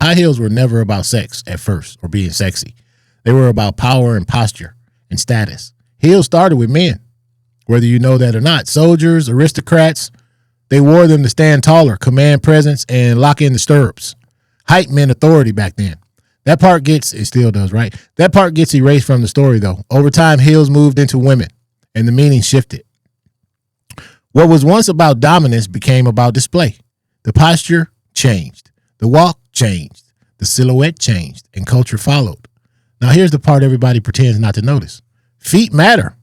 High heels were never about sex at first or being sexy. They were about power and posture and status. Heels started with men, whether you know that or not. Soldiers, aristocrats, they wore them to stand taller, command presence, and lock in the stirrups. Height meant authority back then. That part gets, it still does, right? That part gets erased from the story, though. Over time, heels moved into women, and the meaning shifted. What was once about dominance became about display. The posture changed. The walk changed. The silhouette changed, and culture followed. Now, here's the part everybody pretends not to notice. Feet matter.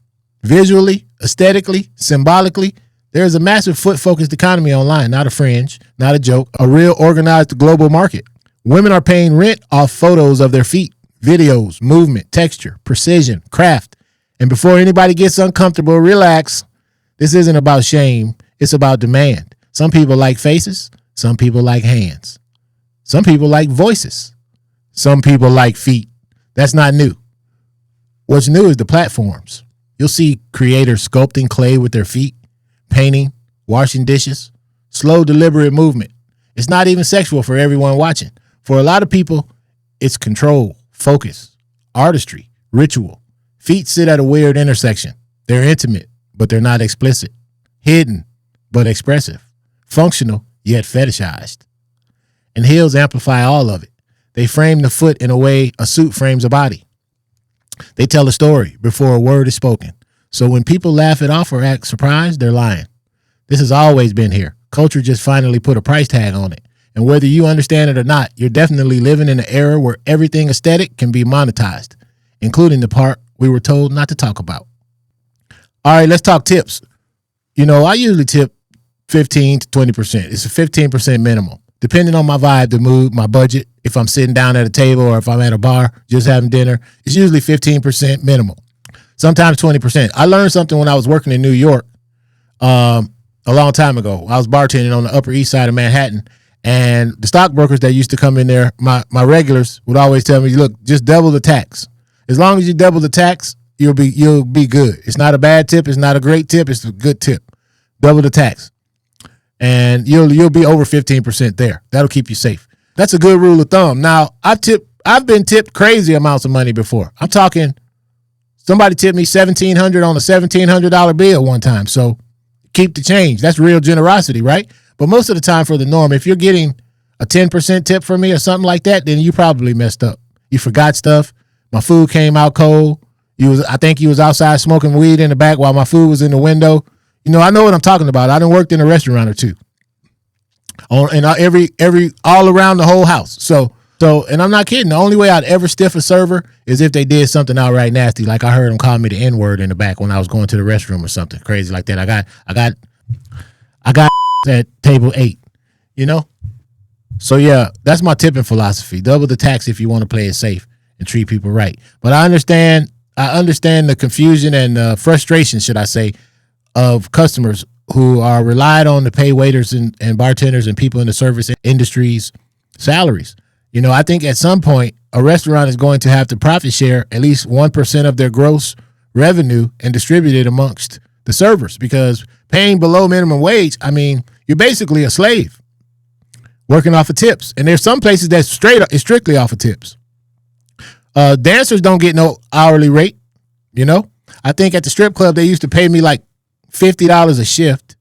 Visually, aesthetically, symbolically, there is a massive foot-focused economy online, not a fringe, not a joke, a real organized global market. Women are paying rent off photos of their feet, videos, movement, texture, precision, craft. And before anybody gets uncomfortable, relax. This isn't about shame. It's about demand. Some people like faces. Some people like hands. Some people like voices. Some people like feet. That's not new. What's new is the platforms. You'll see creators sculpting clay with their feet, painting, washing dishes, slow, deliberate movement. It's not even sexual for everyone watching. For a lot of people, it's control, focus, artistry, ritual. Feet sit at a weird intersection. They're intimate, but they're not explicit. Hidden, but expressive. Functional, yet fetishized. And heels amplify all of it. They frame the foot in a way a suit frames a body. They tell a story before a word is spoken. So when people laugh it off or act surprised, they're lying. This has always been here. Culture just finally put a price tag on it. And whether you understand it or not, you're definitely living in an era where everything aesthetic can be monetized, including the part we were told not to talk about. All right, let's talk tips. You know, I usually tip 15 to 20%. It's a 15% minimum, depending on my vibe, the mood, my budget. If I'm sitting down at a table or if I'm at a bar just having dinner, it's usually 15% minimal, sometimes 20%. I learned something when I was working in New York a long time ago. I was bartending on the Upper East Side of Manhattan, and the stockbrokers that used to come in there, my regulars would always tell me, look, just double the tax. As long as you double the tax, you'll be good. It's not a bad tip. It's not a great tip. It's a good tip. Double the tax. And you'll be over 15% there. That'll keep you safe. That's a good rule of thumb. Now, I've been tipped crazy amounts of money before. I'm talking, somebody tipped me $1,700 on a $1,700 bill one time. So keep the change. That's real generosity, right? But most of the time for the norm, if you're getting a 10% tip from me or something like that, then you probably messed up. You forgot stuff. My food came out cold. I think you was outside smoking weed in the back while my food was in the window. You know, I know what I'm talking about. I done worked in a restaurant or two. And all around the whole house. So, and I'm not kidding. The only way I'd ever stiff a server is if they did something outright nasty. Like I heard them call me the N-word in the back when I was going to the restroom or something crazy like that. I got at table 8, you know? So yeah, that's my tipping philosophy. Double the tax if you want to play it safe and treat people right. But I understand the confusion and frustration, should I say, of customers who are relied on to pay waiters and bartenders and people in the service industries salaries. You know, I think at some point a restaurant is going to have to profit share at least 1% of their gross revenue and distribute it amongst the servers, because paying below minimum wage, I mean, you're basically a slave working off of tips. And there's some places that's strictly off of tips. Dancers don't get no hourly rate, you know? I think at the strip club, they used to pay me like $50 a shift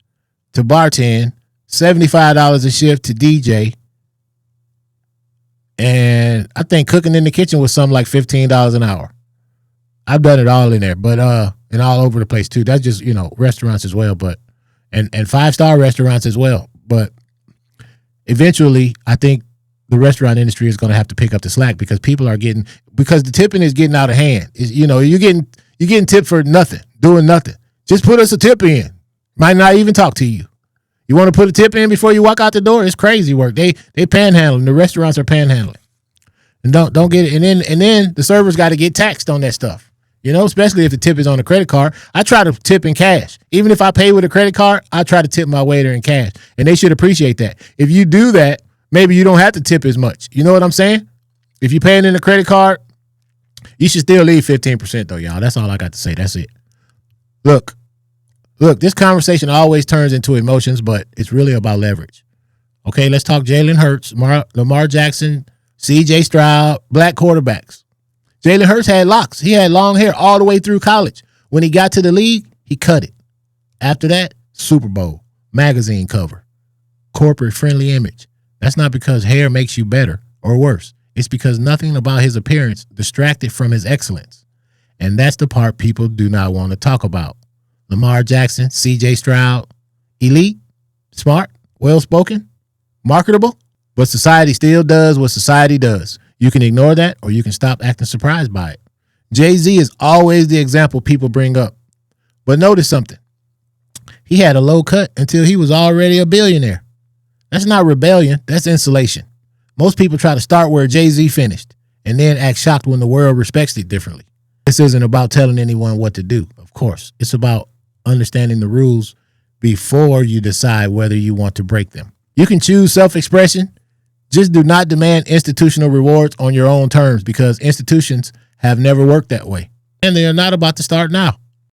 to bartend, $75 a shift to DJ. And I think cooking in the kitchen was something like $15 an hour. I've done it all in there, but and all over the place too. That's just, you know, restaurants as well, but and 5-star restaurants as well. But eventually, I think the restaurant industry is going to have to pick up the slack, because because the tipping is getting out of hand. You know, you're getting tipped for nothing, doing nothing. Just put us a tip in. Might not even talk to you. You want to put a tip in before you walk out the door? It's crazy work. They panhandling. The restaurants are panhandling. And don't get it. And then the servers got to get taxed on that stuff. You know, especially if the tip is on a credit card. I try to tip in cash. Even if I pay with a credit card, I try to tip my waiter in cash. And they should appreciate that. If you do that, maybe you don't have to tip as much. You know what I'm saying? If you're paying in a credit card, you should still leave 15% though, y'all. That's all I got to say. That's it. Look, this conversation always turns into emotions, but it's really about leverage. Okay, let's talk Jalen Hurts, Lamar Jackson, C.J. Stroud, black quarterbacks. Jalen Hurts had locks. He had long hair all the way through college. When he got to the league, he cut it. After that, Super Bowl, magazine cover, corporate friendly image. That's not because hair makes you better or worse. It's because nothing about his appearance distracted from his excellence. And that's the part people do not want to talk about. Lamar Jackson, C.J. Stroud, elite, smart, well-spoken, marketable, but society still does what society does. You can ignore that or you can stop acting surprised by it. Jay-Z is always the example people bring up. But notice something. He had a low cut until he was already a billionaire. That's not rebellion. That's insulation. Most people try to start where Jay-Z finished and then act shocked when the world respects it differently. This isn't about telling anyone what to do, of course. It's about understanding the rules before you decide whether you want to break them. You can choose self-expression. Just do not demand institutional rewards on your own terms because institutions have never worked that way. And they are not about to start now.